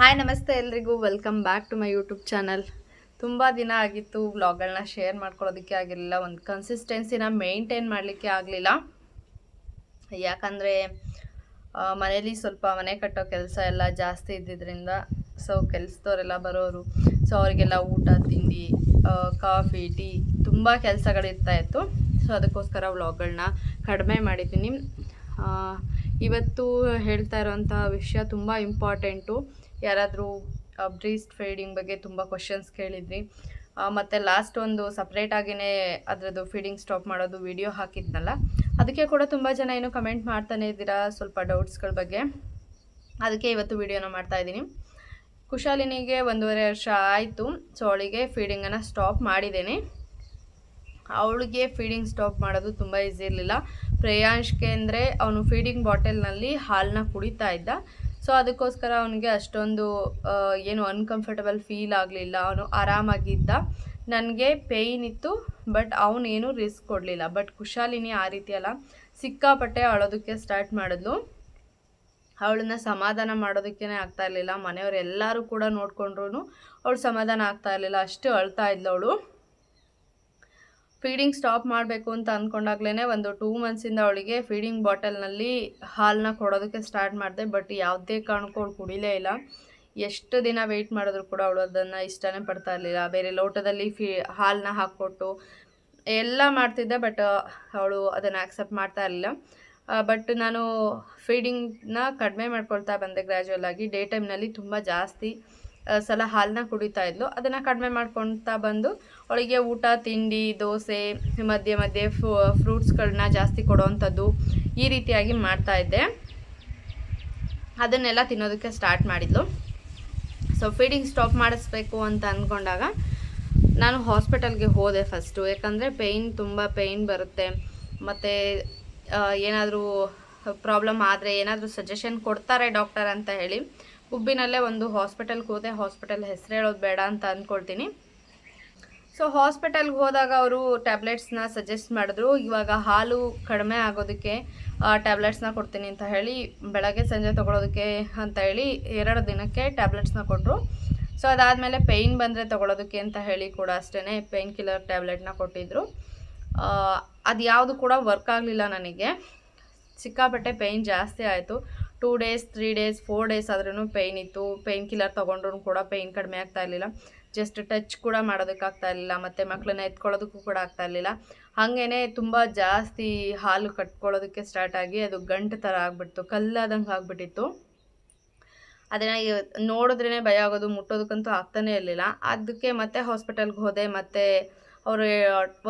Hi ನಮಸ್ತೆ ಎಲ್ರಿಗೂ welcome back to my YouTube channel. ತುಂಬ ದಿನ ಆಗಿತ್ತು ವ್ಲಾಗ್ಗಳನ್ನ ಶೇರ್ ಮಾಡ್ಕೊಳ್ಳೋದಕ್ಕೆ ಆಗಿರಲಿಲ್ಲ, ಒಂದು ಕನ್ಸಿಸ್ಟೆನ್ಸಿನ ಮೇಂಟೈನ್ ಮಾಡಲಿಕ್ಕೆ ಆಗಲಿಲ್ಲ. ಯಾಕಂದರೆ ಮನೇಲಿ ಸ್ವಲ್ಪ ಮನೆ ಕಟ್ಟೋ ಕೆಲಸ ಎಲ್ಲ ಜಾಸ್ತಿ ಇದ್ದಿದ್ದರಿಂದ ಸೊ ಕೆಲಸದವರೆಲ್ಲ ಬರೋರು, ಸೊ ಅವರಿಗೆಲ್ಲ ಊಟ ತಿಂಡಿ ಕಾಫಿ ಟೀ ತುಂಬ ಕೆಲಸಗಳಿರ್ತಾಯಿತ್ತು. ಸೊ ಅದಕ್ಕೋಸ್ಕರ ವ್ಲಾಗ್ಗಳನ್ನ ಕಡಿಮೆ ಮಾಡಿದ್ದೀನಿ. ಇವತ್ತು ಹೇಳ್ತಾ ಇರೋವಂಥ ವಿಷಯ ತುಂಬ ಇಂಪಾರ್ಟೆಂಟು. ಯಾರಾದರೂ ಬ್ರೀಸ್ಟ್ ಫೀಡಿಂಗ್ ಬಗ್ಗೆ ತುಂಬ ಕ್ವಶನ್ಸ್ ಕೇಳಿದ್ರಿ, ಮತ್ತು ಲಾಸ್ಟ್ ಒಂದು ಸಪ್ರೇಟಾಗಿಯೇ ಅದರದ್ದು ಫೀಡಿಂಗ್ ಸ್ಟಾಪ್ ಮಾಡೋದು ವಿಡಿಯೋ ಹಾಕಿದ್ನಲ್ಲ, ಅದಕ್ಕೆ ಕೂಡ ತುಂಬ ಜನ ಏನೋ ಕಮೆಂಟ್ ಮಾಡ್ತಾನೆ ಇದ್ದೀರಾ ಸ್ವಲ್ಪ ಡೌಟ್ಸ್ಗಳ ಬಗ್ಗೆ. ಅದಕ್ಕೆ ಇವತ್ತು ವಿಡಿಯೋನ ಮಾಡ್ತಾಯಿದ್ದೀನಿ. ಕುಶಾಲಿನಿಗೆ 1.5 ವರ್ಷ ಆಯಿತು. ಸೊ ಅವಳಿಗೆ ಫೀಡಿಂಗನ್ನು ಸ್ಟಾಪ್ ಮಾಡಿದ್ದೇನೆ. ಅವಳಿಗೆ ಫೀಡಿಂಗ್ ಸ್ಟಾಪ್ ಮಾಡೋದು ತುಂಬ ಈಸಿ ಇರಲಿಲ್ಲ. ಪ್ರೇಯಾಂಶ್ಗೆ ಅಂದರೆ ಅವನು ಫೀಡಿಂಗ್ ಬಾಟಲ್ನಲ್ಲಿ ಹಾಲನ್ನ ಕುಡಿತಾ ಇದ್ದ. ಸೊ ಅದಕ್ಕೋಸ್ಕರ ಅವನಿಗೆ ಅಷ್ಟೊಂದು ಏನು ಅನ್ಕಂಫರ್ಟಬಲ್ ಫೀಲ್ ಆಗಲಿಲ್ಲ, ಅವನು ಆರಾಮಾಗಿದ್ದ. ನನಗೆ ಪೇಯ್ನ್ ಇತ್ತು, ಬಟ್ ಅವನೇನು ರಿಸ್ಕ್ ಕೊಡಲಿಲ್ಲ. ಬಟ್ ಕುಶಾಲಿನಿ ಆ ರೀತಿ ಅಲ್ಲ, ಸಿಕ್ಕಾಪಟ್ಟೆ ಅಳೋದಕ್ಕೆ ಸ್ಟಾರ್ಟ್ ಮಾಡಿದ್ಲು. ಅವಳನ್ನ ಸಮಾಧಾನ ಮಾಡೋದಕ್ಕೇ ಆಗ್ತಾ ಇರಲಿಲ್ಲ. ಮನೆಯವರೆಲ್ಲರೂ ಕೂಡ ನೋಡಿಕೊಂಡ್ರು ಅವಳು ಸಮಾಧಾನ ಆಗ್ತಾ ಇರಲಿಲ್ಲ, ಅಷ್ಟು ಅಳ್ತಾ ಇದ್ಲು ಅವಳು. ಫೀಡಿಂಗ್ ಸ್ಟಾಪ್ ಮಾಡಬೇಕು ಅಂತ ಅಂದ್ಕೊಂಡಾಗ್ಲೇ ಒಂದು 2 ಮಂತ್ಸಿಂದ ಅವಳಿಗೆ ಫೀಡಿಂಗ್ ಬಾಟಲ್ನಲ್ಲಿ ಹಾಲನ್ನ ಕೊಡೋದಕ್ಕೆ ಸ್ಟಾರ್ಟ್ ಮಾಡಿದೆ. ಬಟ್ ಯಾವುದೇ ಕಾರಣಕ್ಕೂ ಅವಳು ಕುಡಿಲೇ ಇಲ್ಲ. ಎಷ್ಟು ದಿನ ವೆಯ್ಟ್ ಮಾಡಿದ್ರು ಕೂಡ ಅವಳು ಅದನ್ನು ಇಷ್ಟನೇ ಪಡ್ತಾ ಇರಲಿಲ್ಲ. ಬೇರೆ ಲೋಟದಲ್ಲಿ ಹಾಲನ್ನ ಹಾಕ್ಕೊಟ್ಟು ಎಲ್ಲ ಮಾಡ್ತಿದ್ದೆ, ಬಟ್ ಅವಳು ಅದನ್ನು ಆಕ್ಸೆಪ್ಟ್ ಮಾಡ್ತಾ ಇರಲಿಲ್ಲ. ಬಟ್ ನಾನು ಫೀಡಿಂಗ್ನ ಕಡಿಮೆ ಮಾಡ್ಕೊಳ್ತಾ ಬಂದೆ ಗ್ರ್ಯಾಜುವಲ್ ಆಗಿ. ಡೇ ಟೈಮ್ನಲ್ಲಿ ತುಂಬ ಜಾಸ್ತಿ ಸಲ ಹಾಲನ್ನ ಕುಡಿತಾ ಇದ್ಲು. ಅದನ್ನು ಕಡಿಮೆ ಮಾಡ್ಕೊಳ್ತಾ ಬಂದು ಅವಳಿಗೆ ಊಟ ತಿಂಡಿ ದೋಸೆ ಮಧ್ಯೆ ಮಧ್ಯೆ ಫ್ರೂಟ್ಸ್ಗಳನ್ನ ಜಾಸ್ತಿ ಕೊಡೋವಂಥದ್ದು ಈ ರೀತಿಯಾಗಿ ಮಾಡ್ತಾಯಿದ್ದೆ. ಅದನ್ನೆಲ್ಲ ತಿನ್ನೋದಕ್ಕೆ ಸ್ಟಾರ್ಟ್ ಮಾಡಿದ್ಲು. ಸೊ ಫೀಡಿಂಗ್ ಸ್ಟಾಪ್ ಮಾಡಿಸ್ಬೇಕು ಅಂತ ಅಂದ್ಕೊಂಡಾಗ ನಾನು ಹಾಸ್ಪಿಟಲ್ಗೆ ಹೋದೆ ಫಸ್ಟು. ಯಾಕಂದರೆ ತುಂಬ ಪೇಯ್ನ್ ಬರುತ್ತೆ, ಮತ್ತು ಏನಾದರೂ ಪ್ರಾಬ್ಲಮ್ ಆದರೆ ಏನಾದರೂ ಸಜೆಷನ್ ಕೊಡ್ತಾರೆ ಡಾಕ್ಟರ್ ಅಂತ ಹೇಳಿ ಗುಬ್ಬಿನಲ್ಲೇ ಒಂದು ಹಾಸ್ಪಿಟಲ್ಗೆ ಹೋದೆ. ಹಾಸ್ಪಿಟಲ್ ಹೆಸರು ಹೇಳೋದು ಬೇಡ ಅಂತ ಅಂದ್ಕೊಳ್ತೀನಿ. ಸೊ ಹಾಸ್ಪಿಟಲ್ಗೆ ಹೋದಾಗ ಅವರು ಟ್ಯಾಬ್ಲೆಟ್ಸ್ನ ಸಜೆಸ್ಟ್ ಮಾಡಿದ್ರು. ಇವಾಗ ಹಾಲು ಕಡಿಮೆ ಆಗೋದಕ್ಕೆ ಟ್ಯಾಬ್ಲೆಟ್ಸ್ನ ಕೊಡ್ತೀನಿ ಅಂತ ಹೇಳಿ ಬೆಳಗ್ಗೆ ಸಂಜೆ ತೊಗೊಳೋದಕ್ಕೆ ಅಂತ ಹೇಳಿ 2 ದಿನಕ್ಕೆ ಟ್ಯಾಬ್ಲೆಟ್ಸ್ನ ಕೊಟ್ಟರು. ಸೊ ಅದಾದಮೇಲೆ ಪೇಯ್ನ್ ಬಂದರೆ ತೊಗೊಳೋದಕ್ಕೆ ಅಂತ ಹೇಳಿ ಕೂಡ ಅಷ್ಟೇ ಪೇಯ್ನ್ ಕಿಲ್ಲರ್ ಟ್ಯಾಬ್ಲೆಟ್ನ ಕೊಟ್ಟಿದ್ದರು. ಅದು ಯಾವುದು ಕೂಡ ವರ್ಕ್ ಆಗಲಿಲ್ಲ ನನಗೆ. ಸಿಕ್ಕಾಪಟ್ಟೆ ಪೇಯ್ನ್ ಜಾಸ್ತಿ ಆಯಿತು. 2 ಡೇಸ್ 3 ಡೇಸ್ 4 ಡೇಸ್ ಆದ್ರೂ ಪೇಯ್ನ್ ಇತ್ತು. ಪೇಯ್ನ್ ಕಿಲ್ಲರ್ ತೊಗೊಂಡ್ರೂ ಕೂಡ ಪೇಯ್ನ್ ಕಡಿಮೆ ಆಗ್ತಾ ಇರಲಿಲ್ಲ. ಜಸ್ಟ್ ಟಚ್ ಕೂಡ ಮಾಡೋದಕ್ಕಾಗ್ತಾ ಇರಲಿಲ್ಲ, ಮತ್ತು ಮಕ್ಕಳನ್ನ ಎತ್ಕೊಳ್ಳೋದಕ್ಕೂ ಕೂಡ ಆಗ್ತಾ ಇರಲಿಲ್ಲ. ಹಾಗೇ ತುಂಬ ಜಾಸ್ತಿ ಹಾಲು ಕಟ್ಕೊಳ್ಳೋದಕ್ಕೆ ಸ್ಟಾರ್ಟ್ ಆಗಿ ಅದು ಗಂಟು ಥರ ಆಗಿಬಿಡ್ತು, ಕಲ್ಲಾದಂಗೆ ಆಗಿಬಿಟ್ಟಿತ್ತು. ಅದನ್ನು ನೋಡಿದ್ರೇ ಭಯ ಆಗೋದು, ಮುಟ್ಟೋದಕ್ಕಂತೂ ಆಗ್ತಾನೇ ಇರಲಿಲ್ಲ. ಅದಕ್ಕೆ ಮತ್ತೆ ಹಾಸ್ಪಿಟಲ್ಗೆ ಹೋದೆ. ಮತ್ತು ಅವರು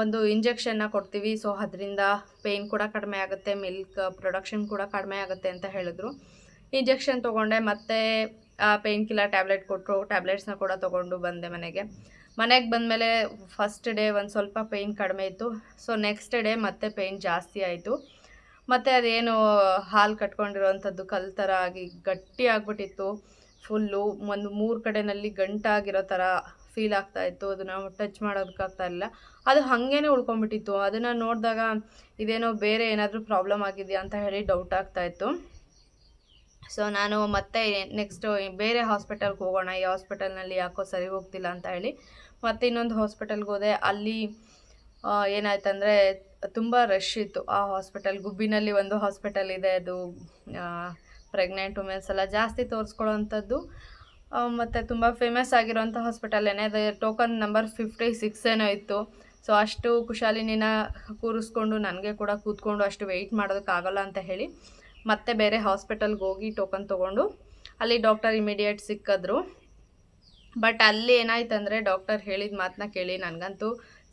ಒಂದು ಇಂಜೆಕ್ಷನ್ನ ಕೊಡ್ತೀವಿ, ಸೊ ಅದರಿಂದ ಪೇಯ್ನ್ ಕೂಡ ಕಡಿಮೆ ಆಗುತ್ತೆ, ಮಿಲ್ಕ್ ಪ್ರೊಡಕ್ಷನ್ ಕೂಡ ಕಡಿಮೆ ಆಗುತ್ತೆ ಅಂತ ಹೇಳಿದ್ರು. ಇಂಜೆಕ್ಷನ್ ತೊಗೊಂಡೆ, ಮತ್ತು ಪೇಯ್ನ್ ಕಿಲ್ಲರ್ ಟ್ಯಾಬ್ಲೆಟ್ ಕೊಟ್ಟರು. ಟ್ಯಾಬ್ಲೆಟ್ಸ್ನ ಕೂಡ ತೊಗೊಂಡು ಬಂದೆ ಮನೆಗೆ ಬಂದಮೇಲೆ ಫಸ್ಟ್ ಡೇ ಒಂದು ಸ್ವಲ್ಪ ಪೇಯ್ನ್ ಕಡಿಮೆ ಇತ್ತು. ಸೊ ನೆಕ್ಸ್ಟ್ ಡೇ ಮತ್ತೆ ಪೇಯ್ನ್ ಜಾಸ್ತಿ ಆಯಿತು. ಮತ್ತು ಅದೇನು ಹಾಲು ಕಟ್ಕೊಂಡಿರೋವಂಥದ್ದು ಕಲ್ಲು ಥರ ಆಗಿ ಗಟ್ಟಿ ಆಗಿಬಿಟ್ಟಿತ್ತು ಫುಲ್ಲು. ಒಂದು 3 ಕಡೆಯಲ್ಲಿ ಗಂಟಾಗಿರೋ ಥರ ಫೀಲ್ ಆಗ್ತಾಯಿತ್ತು. ಅದನ್ನು ಟಚ್ ಮಾಡೋದಕ್ಕಾಗ್ತಾ ಇರಲಿಲ್ಲ, ಅದು ಹಾಗೇ ಉಳ್ಕೊಂಡ್ಬಿಟ್ಟಿತ್ತು. ಅದನ್ನು ನೋಡಿದಾಗ ಇದೇನೋ ಬೇರೆ ಏನಾದರೂ ಪ್ರಾಬ್ಲಮ್ ಆಗಿದೆಯಾ ಅಂತ ಹೇಳಿ ಡೌಟ್ ಆಗ್ತಾಯಿತ್ತು. ಸೊ ನಾನು ಮತ್ತೆ ನೆಕ್ಸ್ಟು ಬೇರೆ ಹಾಸ್ಪಿಟಲ್ಗೆ ಹೋಗೋಣ, ಈ ಹಾಸ್ಪಿಟಲ್ನಲ್ಲಿ ಯಾಕೋ ಸರಿ ಹೋಗ್ತಿಲ್ಲ ಅಂತ ಹೇಳಿ ಮತ್ತೆ ಇನ್ನೊಂದು ಹಾಸ್ಪಿಟಲ್ಗೆ ಹೋದೆ. ಅಲ್ಲಿ ಏನಾಯ್ತಂದರೆ ತುಂಬ ರಶ್ ಇತ್ತು ಆ ಹಾಸ್ಪಿಟಲ್. ಗುಬ್ಬಿನಲ್ಲಿ ಒಂದು ಹಾಸ್ಪಿಟಲ್ ಇದೆ, ಅದು ಪ್ರೆಗ್ನೆಂಟ್ ವುಮೆನ್ಸ್ ಎಲ್ಲ ಜಾಸ್ತಿ ತೋರಿಸ್ಕೊಳ್ಳೋವಂಥದ್ದು, ಮತ್ತು ತುಂಬ ಫೇಮಸ್ ಆಗಿರೋಂಥ ಹಾಸ್ಪಿಟಲ್ ಅದು ಟೋಕನ್ ನಂಬರ್ 56 ಏನೋ ಇತ್ತು. ಸೊ ಅಷ್ಟು ಕುಶಾಲಿನಿನ ಕೂರಿಸ್ಕೊಂಡು ನನಗೆ ಕೂಡ ಕೂತ್ಕೊಂಡು ಅಷ್ಟು ವೆಯ್ಟ್ ಮಾಡೋದಕ್ಕಾಗಲ್ಲ ಅಂತ ಹೇಳಿ ಮತ್ತೆ ಬೇರೆ ಹಾಸ್ಪಿಟಲ್ಗೆ ಹೋಗಿ ಟೋಕನ್ ತೊಗೊಂಡು ಅಲ್ಲಿ ಡಾಕ್ಟರ್ ಇಮಿಡಿಯೇಟ್ ಸಿಕ್ಕಿದ್ರು. ಬಟ್ ಅಲ್ಲಿ ಏನಾಯ್ತಂದರೆ ಡಾಕ್ಟರ್ ಹೇಳಿದ ಮಾತನ್ನ ಕೇಳಿ ನನಗಂತೂ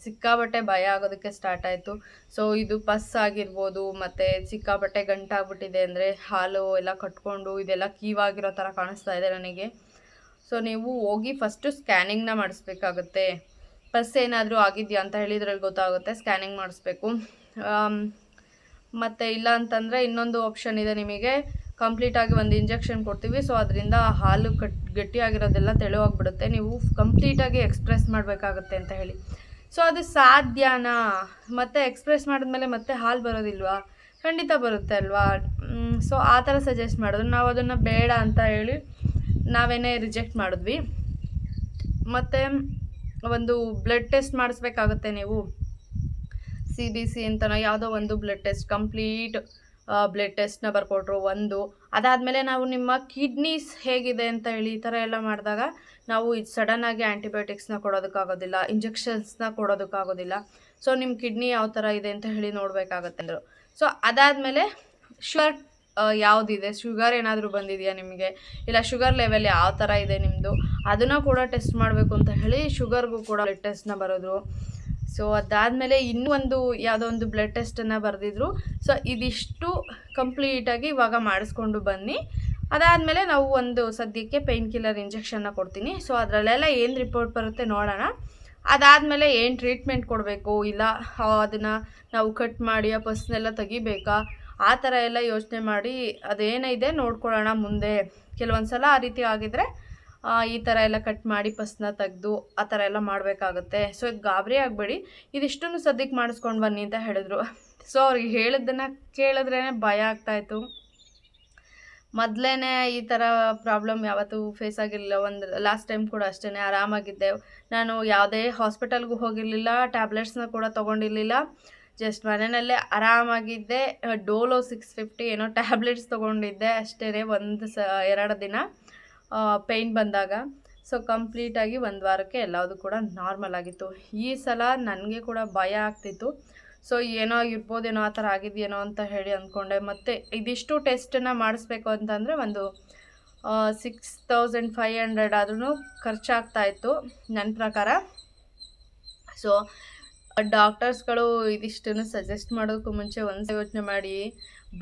ಸಿಕ್ಕಾಪಟ್ಟೆ ಭಯ ಆಗೋದಕ್ಕೆ ಸ್ಟಾರ್ಟ್ ಆಯಿತು. ಸೊ ಇದು ಪಸ್ ಆಗಿರ್ಬೋದು, ಮತ್ತು ಸಿಕ್ಕಾಪಟ್ಟೆ ಗಂಟಾಗ್ಬಿಟ್ಟಿದೆ, ಅಂದರೆ ಹಾಲು ಎಲ್ಲ ಕಟ್ಕೊಂಡು ಇದೆಲ್ಲ ಕೀವಾಗಿರೋ ಥರ ಕಾಣಿಸ್ತಾ ಇದೆ ನನಗೆ. ಸೊ ನೀವು ಹೋಗಿ ಫಸ್ಟು ಸ್ಕ್ಯಾನಿಂಗ್ನ ಮಾಡಿಸ್ಬೇಕಾಗುತ್ತೆ. ಪಸ್ ಏನಾದರೂ ಆಗಿದೆಯಾ ಅಂತ ಹೇಳಿದ್ರಲ್ಲಿ ಗೊತ್ತಾಗುತ್ತೆ, ಸ್ಕ್ಯಾನಿಂಗ್ ಮಾಡಿಸ್ಬೇಕು. ಮತ್ತು ಇಲ್ಲ ಅಂತಂದರೆ ಇನ್ನೊಂದು ಆಪ್ಷನ್ ಇದೆ ನಿಮಗೆ, ಕಂಪ್ಲೀಟಾಗಿ ಒಂದು ಇಂಜೆಕ್ಷನ್ ಕೊಡ್ತೀವಿ. ಸೊ ಅದರಿಂದ ಹಾಲು ಗಟ್ಟಿಯಾಗಿರೋದೆಲ್ಲ ತೆಳುವಾಗ್ಬಿಡುತ್ತೆ, ನೀವು ಕಂಪ್ಲೀಟಾಗಿ ಎಕ್ಸ್ಪ್ರೆಸ್ ಮಾಡಬೇಕಾಗುತ್ತೆ ಅಂತ ಹೇಳಿ. ಸೊ ಅದು ಸಾಧ್ಯನಾ? ಮತ್ತು ಎಕ್ಸ್ಪ್ರೆಸ್ ಮಾಡಿದ್ಮೇಲೆ ಮತ್ತೆ ಹಾಲು ಬರೋದಿಲ್ವಾ? ಖಂಡಿತ ಬರುತ್ತೆ ಅಲ್ವಾ? ಸೊ ಆ ಥರ ಸಜೆಸ್ಟ್ ಮಾಡಿದ್ರು. ನಾವು ಅದನ್ನು ಬೇಡ ಅಂತ ಹೇಳಿ ನಾವೇನೇ ರಿಜೆಕ್ಟ್ ಮಾಡಿದ್ವಿ. ಮತ್ತು ಒಂದು ಬ್ಲಡ್ ಟೆಸ್ಟ್ ಮಾಡಿಸ್ಬೇಕಾಗುತ್ತೆ ನೀವು, CBC ಅಂತನೋ ಯಾವುದೋ ಒಂದು ಬ್ಲಡ್ ಟೆಸ್ಟ್, ಕಂಪ್ಲೀಟ್ ಬ್ಲಡ್ ಟೆಸ್ಟ್ನ ಬರ್ಕೊಟ್ರು ಒಂದು. ಅದಾದಮೇಲೆ ನಾವು ನಿಮ್ಮ ಕಿಡ್ನೀಸ್ ಹೇಗಿದೆ ಅಂತ ಹೇಳಿ ಈ ಥರ ಎಲ್ಲ ಮಾಡಿದಾಗ ನಾವು ಇದು ಸಡನ್ನಾಗಿ ಆ್ಯಂಟಿಬಯೋಟಿಕ್ಸ್ನ ಕೊಡೋದಕ್ಕಾಗೋದಿಲ್ಲ, ಇಂಜೆಕ್ಷನ್ಸ್ನ ಕೊಡೋದಕ್ಕಾಗೋದಿಲ್ಲ. ಸೊ ನಿಮ್ಮ ಕಿಡ್ನಿ ಯಾವ ಥರ ಇದೆ ಅಂತ ಹೇಳಿ ನೋಡಬೇಕಾಗತ್ತೆ ಅಂದರು. ಸೊ ಅದಾದಮೇಲೆ ಶುಗರ್ ಯಾವುದಿದೆ, ಶುಗರ್ ಏನಾದರೂ ಬಂದಿದೆಯಾ ನಿಮಗೆ, ಇಲ್ಲ ಶುಗರ್ ಲೆವೆಲ್ ಯಾವ ಥರ ಇದೆ ನಿಮ್ಮದು, ಅದನ್ನು ಕೂಡ ಟೆಸ್ಟ್ ಮಾಡಬೇಕು ಅಂತ ಹೇಳಿ ಶುಗರ್ಗೂ ಕೂಡ ಬ್ಲಡ್ ಟೆಸ್ಟ್ನ ಬರೋದು. ಸೊ ಅದಾದಮೇಲೆ ಇನ್ನೂ ಒಂದು ಯಾವುದೋ ಒಂದು ಬ್ಲಡ್ ಟೆಸ್ಟನ್ನು ಬರೆದಿದ್ರು. ಸೊ ಇದಿಷ್ಟು ಕಂಪ್ಲೀಟಾಗಿ ಇವಾಗ ಮಾಡಿಸ್ಕೊಂಡು ಬನ್ನಿ. ಅದಾದಮೇಲೆ ನಾವು ಒಂದು ಸದ್ಯಕ್ಕೆ ಪೇಯ್ನ್ ಕಿಲ್ಲರ್ ಇಂಜೆಕ್ಷನ್ನ ಕೊಡ್ತೀನಿ. ಸೊ ಅದರಲ್ಲೆಲ್ಲ ಏನು ರಿಪೋರ್ಟ್ ಬರುತ್ತೆ ನೋಡೋಣ. ಅದಾದಮೇಲೆ ಏನು ಟ್ರೀಟ್ಮೆಂಟ್ ಕೊಡಬೇಕು, ಇಲ್ಲ ಅದನ್ನು ನಾವು ಕಟ್ ಮಾಡಿ ಆ ಪಸ್ನೆಲ್ಲ ತೆಗಿಬೇಕಾ, ಆ ಥರ ಎಲ್ಲ ಯೋಚನೆ ಮಾಡಿ ಅದೇನಿದೆ ನೋಡ್ಕೊಳ್ಳೋಣ ಮುಂದೆ. ಕೆಲವೊಂದು ಸಲ ಆ ರೀತಿ ಆಗಿದ್ರೆ ಈ ಥರ ಎಲ್ಲ ಕಟ್ ಮಾಡಿ ಪಸ್ನ ತೆಗೆದು ಆ ಥರ ಎಲ್ಲ ಮಾಡಬೇಕಾಗುತ್ತೆ. ಸೊ ಗಾಬರಿ ಆಗಬೇಡಿ, ಇದಿಷ್ಟನ್ನು ಸದ್ಯಕ್ಕೆ ಮಾಡಿಸ್ಕೊಂಡು ಬನ್ನಿ ಅಂತ ಹೇಳಿದ್ರು. ಸೊ ಅವ್ರಿಗೆ ಹೇಳಿದ್ದನ್ನು ಕೇಳಿದ್ರೇ ಭಯ ಆಗ್ತಾಯಿತ್ತು. ಮೊದಲೇ ಈ ಥರ ಪ್ರಾಬ್ಲಮ್ ಯಾವತ್ತೂ ಫೇಸ್ ಆಗಿರಲಿಲ್ಲ. ಒಂದು ಲಾಸ್ಟ್ ಟೈಮ್ ಕೂಡ ಅಷ್ಟೇ ಆರಾಮಾಗಿದ್ದೆ ನಾನು, ಯಾವುದೇ ಹಾಸ್ಪಿಟಲ್ಗೂ ಹೋಗಿರಲಿಲ್ಲ, ಟ್ಯಾಬ್ಲೆಟ್ಸ್ನ ಕೂಡ ತೊಗೊಂಡಿರಲಿಲ್ಲ, ಜಸ್ಟ್ ಮನೆಯಲ್ಲೇ ಆರಾಮಾಗಿದ್ದೆ. ಡೋಲೋ 650 ಏನೋ ಟ್ಯಾಬ್ಲೆಟ್ಸ್ ತೊಗೊಂಡಿದ್ದೆ ಅಷ್ಟೇ, 1-2 ದಿನ ಪೇಯ್ನ್ ಬಂದಾಗ. ಸೊ ಕಂಪ್ಲೀಟಾಗಿ 1 ವಾರಕ್ಕೆ ಎಲ್ಲದೂ ಕೂಡ ನಾರ್ಮಲ್ ಆಗಿತ್ತು. ಈ ಸಲ ನನಗೆ ಕೂಡ ಭಯ ಆಗ್ತಿತ್ತು. ಸೊ ಏನೋ ಇರ್ಬೋದೇನೋ ಆ ಥರ ಆಗಿದೆಯೇನೋ ಅಂತ ಹೇಳಿ ಅಂದ್ಕೊಂಡೆ. ಮತ್ತು ಇದಿಷ್ಟು ಟೆಸ್ಟನ್ನು ಮಾಡಿಸ್ಬೇಕು ಅಂತಂದರೆ ಒಂದು 6500 ಆದ್ರೂ ಖರ್ಚಾಗ್ತಾಯಿತ್ತು ನನ್ನ ಪ್ರಕಾರ. ಸೊ ಡಾಕ್ಟರ್ಸ್ಗಳು ಇದಿಷ್ಟನ್ನು ಸಜೆಸ್ಟ್ ಮಾಡೋದಕ್ಕೂ ಮುಂಚೆ ಒಂದು ಯೋಚನೆ ಮಾಡಿ,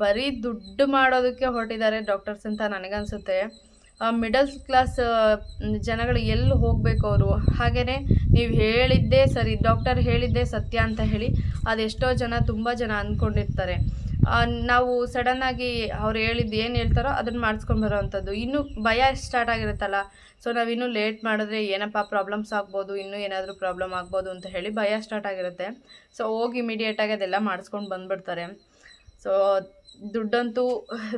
ಬರೀ ದುಡ್ಡು ಮಾಡೋದಕ್ಕೆ ಹೊರಟಿದ್ದಾರೆ ಡಾಕ್ಟರ್ಸ್ ಅಂತ ನನಗನ್ಸುತ್ತೆ. ಮಿಡಲ್ ಕ್ಲಾಸ್ ಜನಗಳು ಎಲ್ಲಿ ಹೋಗಬೇಕು ಅವರು. ಹಾಗೆಯೇ ನೀವು ಹೇಳಿದ್ದೇ ಸರಿ, ಡಾಕ್ಟರ್ ಹೇಳಿದ್ದೇ ಸತ್ಯ ಅಂತ ಹೇಳಿ ಅದೆಷ್ಟೋ ಜನ, ತುಂಬ ಜನ ಅಂದ್ಕೊಂಡಿರ್ತಾರೆ. ನಾವು ಸಡನ್ನಾಗಿ ಅವ್ರು ಹೇಳಿದ್ದು ಏನು ಹೇಳ್ತಾರೋ ಅದನ್ನು ಮಾಡಿಸ್ಕೊಂಡು ಬರೋವಂಥದ್ದು. ಇನ್ನೂ ಭಯ ಸ್ಟಾರ್ಟ್ ಆಗಿರುತ್ತಲ್ಲ. ಸೊ ನಾವಿನ್ನೂ ಲೇಟ್ ಮಾಡಿದ್ರೆ ಏನಪ್ಪ ಪ್ರಾಬ್ಲಮ್ಸ್ ಆಗ್ಬೋದು, ಇನ್ನೂ ಏನಾದರೂ ಪ್ರಾಬ್ಲಮ್ ಆಗ್ಬೋದು ಅಂತ ಹೇಳಿ ಭಯ ಸ್ಟಾರ್ಟ್ ಆಗಿರುತ್ತೆ. ಸೊ ಹೋಗಿ ಇಮಿಡಿಯೇಟಾಗಿ ಅದೆಲ್ಲ ಮಾಡಿಸ್ಕೊಂಡು ಬಂದುಬಿಡ್ತಾರೆ. So ದುಡ್ಡಂತೂ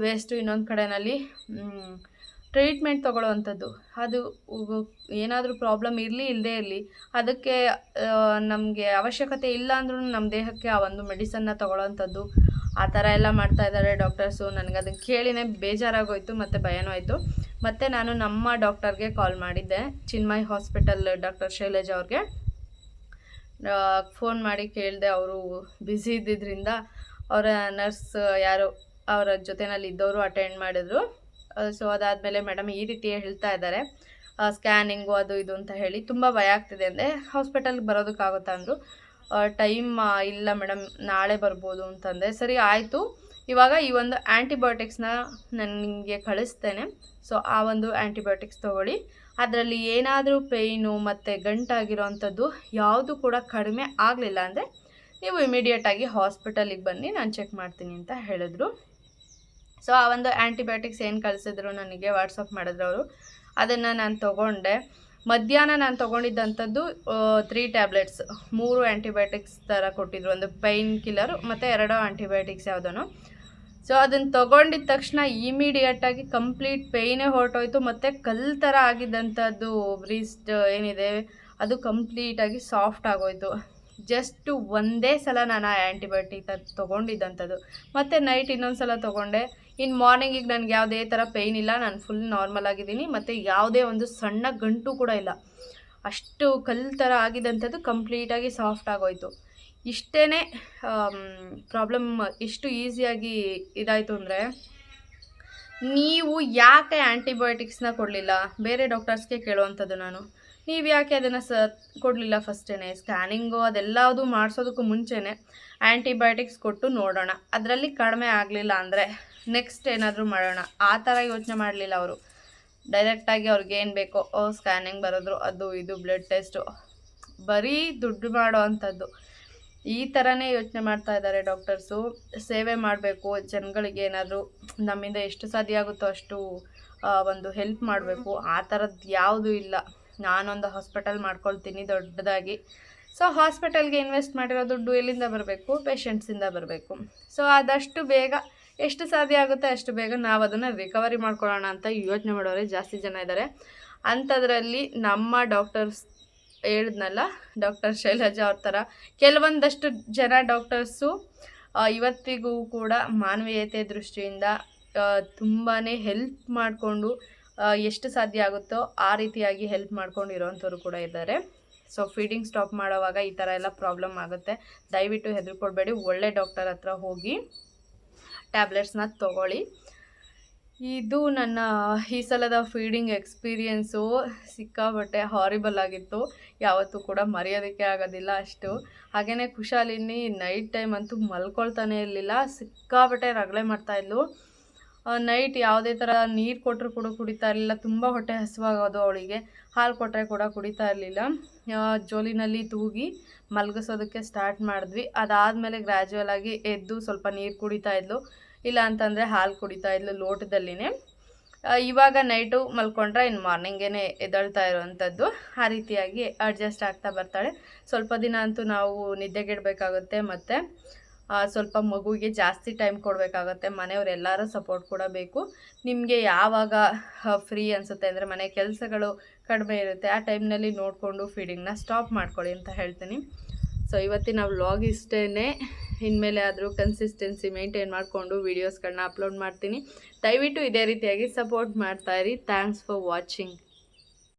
waste. ಇನ್ನೊಂದು ಕಡೆಯಲ್ಲಿ ಟ್ರೀಟ್ಮೆಂಟ್ ತೊಗೊಳ್ಳೋವಂಥದ್ದು, ಅದು ಏನಾದರೂ ಪ್ರಾಬ್ಲಮ್ ಇರಲಿ ಇಲ್ಲದೇ ಇರಲಿ, ಅದಕ್ಕೆ ನಮಗೆ ಅವಶ್ಯಕತೆ ಇಲ್ಲ ಅಂದ್ರೂ ನಮ್ಮ ದೇಹಕ್ಕೆ ಆ ಒಂದು ಮೆಡಿಸನ್ನ ತೊಗೊಳ್ಳೋವಂಥದ್ದು, ಆ ಥರ ಎಲ್ಲ ಮಾಡ್ತಾಯಿದ್ದಾರೆ ಡಾಕ್ಟರ್ಸು. ನನಗೆ ಅದನ್ನು ಕೇಳಿನೇ ಬೇಜಾರಾಗೋಯಿತು ಮತ್ತು ಭಯನೂ ಆಯಿತು. ಮತ್ತು ನಾನು ನಮ್ಮ ಡಾಕ್ಟರ್ಗೆ ಕಾಲ್ ಮಾಡಿದ್ದೆ, ಚಿನ್ಮಯ್ ಹಾಸ್ಪಿಟಲ್ ಡಾಕ್ಟರ್ ಶೈಲೇಜ್ ಅವ್ರಿಗೆ ಫೋನ್ ಮಾಡಿ ಕೇಳಿದೆ. ಅವರು ಬ್ಯುಸಿ ಇದ್ದಿದ್ದರಿಂದ ಅವರ ನರ್ಸ್ ಯಾರು ಅವರ ಜೊತೆಯಲ್ಲಿ ಇದ್ದವರು ಅಟೆಂಡ್ ಮಾಡಿದ್ರು. ಸೊ ಅದಾದಮೇಲೆ ಮೇಡಮ್ ಈ ರೀತಿ ಹೇಳ್ತಾ ಇದ್ದಾರೆ, ಸ್ಕ್ಯಾನಿಂಗು ಅದು ಇದು ಅಂತ ಹೇಳಿ ತುಂಬ ಭಯ ಆಗ್ತಿದೆ ಅಂದೆ. ಹಾಸ್ಪಿಟಲ್ಗೆ ಬರೋದಕ್ಕಾಗುತ್ತಾ ಅಂದರು. ಟೈಮ್ ಇಲ್ಲ ಮೇಡಮ್, ನಾಳೆ ಬರ್ಬೋದು ಅಂತಂದೆ. ಸರಿ ಆಯಿತು, ಇವಾಗ ಈ ಒಂದು ಆ್ಯಂಟಿಬಯೋಟಿಕ್ಸ್ನ ನಾನು ನಿಮಗೆ ಕಳಿಸ್ತೇನೆ. ಸೊ ಆ ಒಂದು ಆ್ಯಂಟಿಬಯೋಟಿಕ್ಸ್ ತೊಗೊಳ್ಳಿ. ಅದರಲ್ಲಿ ಏನಾದರೂ ಪೇಯ್ನು ಮತ್ತು ಗಂಟಾಗಿರೋ ಅಂಥದ್ದು ಯಾವುದು ಕೂಡ ಕಡಿಮೆ ಆಗಲಿಲ್ಲ ಅಂದರೆ ನೀವು ಇಮಿಡಿಯೇಟಾಗಿ ಹಾಸ್ಪಿಟಲಿಗೆ ಬನ್ನಿ, ನಾನು ಚೆಕ್ ಮಾಡ್ತೀನಿ ಅಂತ ಹೇಳಿದ್ರು. ಸೊ ಆ ಒಂದು ಆ್ಯಂಟಿಬಯೋಟಿಕ್ಸ್ ಏನು ಕಳಿಸಿದ್ರು ನನಗೆ ವಾಟ್ಸಪ್ ಮಾಡಿದ್ರು ಅವರು, ಅದನ್ನು ನಾನು ತೊಗೊಂಡೆ. ಮಧ್ಯಾಹ್ನ ನಾನು ತೊಗೊಂಡಿದ್ದಂಥದ್ದು 3 ಟ್ಯಾಬ್ಲೆಟ್ಸ್, 3 ಆ್ಯಂಟಿಬಯೋಟಿಕ್ಸ್ ಥರ ಕೊಟ್ಟಿದ್ರು, ಒಂದು ಪೇಯ್ನ್ ಕಿಲ್ಲರು ಮತ್ತು 2 ಆ್ಯಂಟಿಬಯೋಟಿಕ್ಸ್ ಯಾವುದೋ. ಸೊ ಅದನ್ನು ತೊಗೊಂಡಿದ್ದ ತಕ್ಷಣ ಇಮಿಡಿಯೇಟಾಗಿ ಕಂಪ್ಲೀಟ್ ಪೇಯ್ನೇ ಹೊರಟೋಯ್ತು. ಮತ್ತು ಕಲ್ಲು ಥರ ಆಗಿದ್ದಂಥದ್ದು ಬ್ರೀಸ್ಟ್ ಏನಿದೆ ಅದು ಕಂಪ್ಲೀಟಾಗಿ ಸಾಫ್ಟ್ ಆಗೋಯ್ತು. ಜಸ್ಟ್ ಒಂದೇ ಸಲ ನಾನು ಆ ಆ್ಯಂಟಿಬಯೋಟಿಕ್ ತೊಗೊಂಡಿದ್ದಂಥದ್ದು. ಮತ್ತು ನೈಟ್ ಇನ್ನೊಂದು ಸಲ ತೊಗೊಂಡೆ. ಇನ್ನು ಮಾರ್ನಿಂಗಿಗೆ ನನಗೆ ಯಾವುದೇ ಥರ ಪೇಯ್ನ್ ಇಲ್ಲ, ನಾನು ಫುಲ್ ನಾರ್ಮಲ್ ಆಗಿದ್ದೀನಿ. ಮತ್ತು ಯಾವುದೇ ಒಂದು ಸಣ್ಣ ಗಂಟು ಕೂಡ ಇಲ್ಲ. ಅಷ್ಟು ಕಲ್ಲು ಥರ ಆಗಿದ್ದಂಥದ್ದು ಕಂಪ್ಲೀಟಾಗಿ ಸಾಫ್ಟ್ ಆಗೋಯ್ತು. ಇಷ್ಟೇ ಪ್ರಾಬ್ಲಮ್ ಇಷ್ಟು ಈಸಿಯಾಗಿ ಇದಾಯಿತು ಅಂದರೆ, ನೀವು ಯಾಕೆ ಆ್ಯಂಟಿಬಯೋಟಿಕ್ಸ್ನ ಕೊಡಲಿಲ್ಲ? ಬೇರೆ ಡಾಕ್ಟರ್ಸ್ಗೆ ಕೇಳುವಂಥದ್ದು ನಾನು, ನೀವು ಯಾಕೆ ಅದನ್ನು ಕೊಡಲಿಲ್ಲ ಫಸ್ಟೇ? ಸ್ಕ್ಯಾನಿಂಗು ಅದೆಲ್ಲದು ಮಾಡಿಸೋದಕ್ಕೂ ಮುಂಚೆನೇ ಆ್ಯಂಟಿಬಯೋಟಿಕ್ಸ್ ಕೊಟ್ಟು ನೋಡೋಣ, ಅದರಲ್ಲಿ ಕಡಿಮೆ ಆಗಲಿಲ್ಲ ಅಂದರೆ ನೆಕ್ಸ್ಟ್ ಏನಾದರೂ ಮಾಡೋಣ, ಆ ಥರ ಯೋಚನೆ ಮಾಡಲಿಲ್ಲ ಅವರು. ಡೈರೆಕ್ಟಾಗಿ ಅವ್ರಿಗೇನು ಬೇಕೋ ಸ್ಕ್ಯಾನಿಂಗ್ ಬರೋದ್ರು, ಅದು ಇದು ಬ್ಲಡ್ ಟೆಸ್ಟು, ಬರೀ ದುಡ್ಡು ಮಾಡೋ ಅಂಥದ್ದು. ಈ ಥರನೇ ಯೋಚನೆ ಮಾಡ್ತಾ ಇದ್ದಾರೆ ಡಾಕ್ಟರ್ಸು. ಸೇವೆ ಮಾಡಬೇಕು, ಜನಗಳಿಗೆ ಏನಾದರೂ ನಮ್ಮಿಂದ ಎಷ್ಟು ಸಾಧ್ಯ ಆಗುತ್ತೋ ಅಷ್ಟು ಒಂದು ಹೆಲ್ಪ್ ಮಾಡಬೇಕು. ಆ ಥರದ್ದು ಯಾವುದೂ ಇಲ್ಲ. ನಾನೊಂದು ಹಾಸ್ಪಿಟಲ್ ಮಾಡ್ಕೊಳ್ತೀನಿ ದೊಡ್ಡದಾಗಿ. ಸೊ ಹಾಸ್ಪಿಟಲ್ಗೆ ಇನ್ವೆಸ್ಟ್ ಮಾಡಿರೋ ದುಡ್ಡು ಎಲ್ಲಿಂದ ಬರಬೇಕು? ಪೇಷಂಟ್ಸಿಂದ ಬರಬೇಕು. ಸೊ ಆದಷ್ಟು ಬೇಗ ಎಷ್ಟು ಸಾಧ್ಯ ಆಗುತ್ತೆ ಅಷ್ಟು ಬೇಗ ನಾವು ಅದನ್ನು ರಿಕವರಿ ಮಾಡ್ಕೊಳ್ಳೋಣ ಅಂತ ಯೋಚನೆ ಮಾಡೋರೆ ಜಾಸ್ತಿ ಜನ ಇದ್ದಾರೆ. ಅಂಥದ್ರಲ್ಲಿ ನಮ್ಮ ಡಾಕ್ಟರ್ಸ್ ಹೇಳಿದ್ನಲ್ಲ, ಡಾಕ್ಟರ್ ಶೈಲಜಾ ಅವ್ರ ಥರ ಕೆಲವೊಂದಷ್ಟು ಜನ ಡಾಕ್ಟರ್ಸು ಇವತ್ತಿಗೂ ಕೂಡ ಮಾನವೀಯತೆ ದೃಷ್ಟಿಯಿಂದ ತುಂಬಾ ಹೆಲ್ಪ್ ಮಾಡಿಕೊಂಡು ಎಷ್ಟು ಸಾಧ್ಯ ಆಗುತ್ತೋ ಆ ರೀತಿಯಾಗಿ ಹೆಲ್ಪ್ ಮಾಡ್ಕೊಂಡು ಇರೋವಂಥವ್ರು ಕೂಡ ಇದ್ದಾರೆ. ಸೊ ಫೀಡಿಂಗ್ ಸ್ಟಾಪ್ ಮಾಡೋವಾಗ ಈ ಥರ ಎಲ್ಲ ಪ್ರಾಬ್ಲಮ್ ಆಗುತ್ತೆ. ದಯವಿಟ್ಟು ಹೆದರ್ಕೊಳ್ಬೇಡಿ, ಒಳ್ಳೆ ಡಾಕ್ಟರ್ ಹತ್ರ ಹೋಗಿ ಟ್ಯಾಬ್ಲೆಟ್ಸ್ನ ತೊಗೊಳ್ಳಿ. ಇದು ನನ್ನ ಈ ಸಲದ ಫೀಡಿಂಗ್ ಎಕ್ಸ್ಪೀರಿಯೆನ್ಸು ಸಿಕ್ಕಾಬಟ್ಟೆ ಹಾರಿಬಲ್ ಆಗಿತ್ತು, ಯಾವತ್ತೂ ಕೂಡ ಮರೆಯೋದಕ್ಕೆ ಆಗೋದಿಲ್ಲ ಅಷ್ಟು. ಹಾಗೆಯೇ ಕುಶಾಲಿನಿ ನೈಟ್ ಟೈಮ್ ಅಂತೂ ಮಲ್ಕೊಳ್ತಾನೆ ಇರಲಿಲ್ಲ, ಸಿಕ್ಕಾಬಟ್ಟೆ ರಗಳೆ ಮಾಡ್ತಾಯಿದ್ಲು. ನೈಟ್ ಯಾವುದೇ ಥರ ನೀರು ಕೊಟ್ಟರು ಕೂಡ ಕುಡಿತಾ ಇರಲಿಲ್ಲ, ತುಂಬ ಹೊಟ್ಟೆ ಹಸಿವಾಗೋದು ಅವಳಿಗೆ. ಹಾಲು ಕೊಟ್ಟರೆ ಕೂಡ ಕುಡಿತಾ ಇರಲಿಲ್ಲ. ಜೋಲಿನಲ್ಲಿ ತೂಗಿ ಮಲಗಿಸೋದಕ್ಕೆ ಸ್ಟಾರ್ಟ್ ಮಾಡಿದ್ವಿ. ಅದಾದಮೇಲೆ ಗ್ರ್ಯಾಜುವಲ್ ಆಗಿ ಎದ್ದು ಸ್ವಲ್ಪ ನೀರು ಕುಡಿತಾ ಇದ್ಲು, ಇಲ್ಲ ಅಂತಂದರೆ ಹಾಲು ಕುಡಿತಾ ಇದ್ಲು ಲೋಟದಲ್ಲಿನೇ. ಇವಾಗ ನೈಟು ಮಲ್ಕೊಂಡ್ರೆ ಇನ್ನು ಮಾರ್ನಿಂಗೇ ಎದ್ದೇಳ್ತಾ ಇರೋವಂಥದ್ದು. ಆ ರೀತಿಯಾಗಿ ಅಡ್ಜಸ್ಟ್ ಆಗ್ತಾ ಬರ್ತಾಳೆ. ಸ್ವಲ್ಪ ದಿನ ಅಂತೂ ನಾವು ನಿದ್ದೆಗೆಡಬೇಕಾಗುತ್ತೆ, ಮತ್ತು ಸ್ವಲ್ಪ ಮಗುವಿಗೆ ಜಾಸ್ತಿ ಟೈಮ್ ಕೊಡಬೇಕಾಗತ್ತೆ. ಮನೆಯವರೆಲ್ಲರೂ ಸಪೋರ್ಟ್ ಕೂಡ ಬೇಕು. ನಿಮಗೆ ಯಾವಾಗ ಫ್ರೀ ಅನಿಸುತ್ತೆ ಅಂದರೆ ಮನೆ ಕೆಲಸಗಳು ಕಡಿಮೆ ಇರುತ್ತೆ, ಆ ಟೈಮ್ನಲ್ಲಿ ನೋಡಿಕೊಂಡು ಫೀಡಿಂಗ್ನ ಸ್ಟಾಪ್ ಮಾಡ್ಕೊಳ್ಳಿ ಅಂತ ಹೇಳ್ತೀನಿ. ಸೊ ಇವತ್ತಿನ ವ್ಲಾಗ್ ಇಷ್ಟೇ. ಇನ್ಮೇಲೆ ಆದರೂ ಕನ್ಸಿಸ್ಟೆನ್ಸಿ ಮೇಂಟೈನ್ ಮಾಡಿಕೊಂಡು ವೀಡಿಯೋಸ್ಗಳನ್ನ ಅಪ್ಲೋಡ್ ಮಾಡ್ತೀನಿ. ದಯವಿಟ್ಟು ಇದೇ ರೀತಿಯಾಗಿ ಸಪೋರ್ಟ್ ಮಾಡ್ತಾಯಿರಿ. Thanks for watching.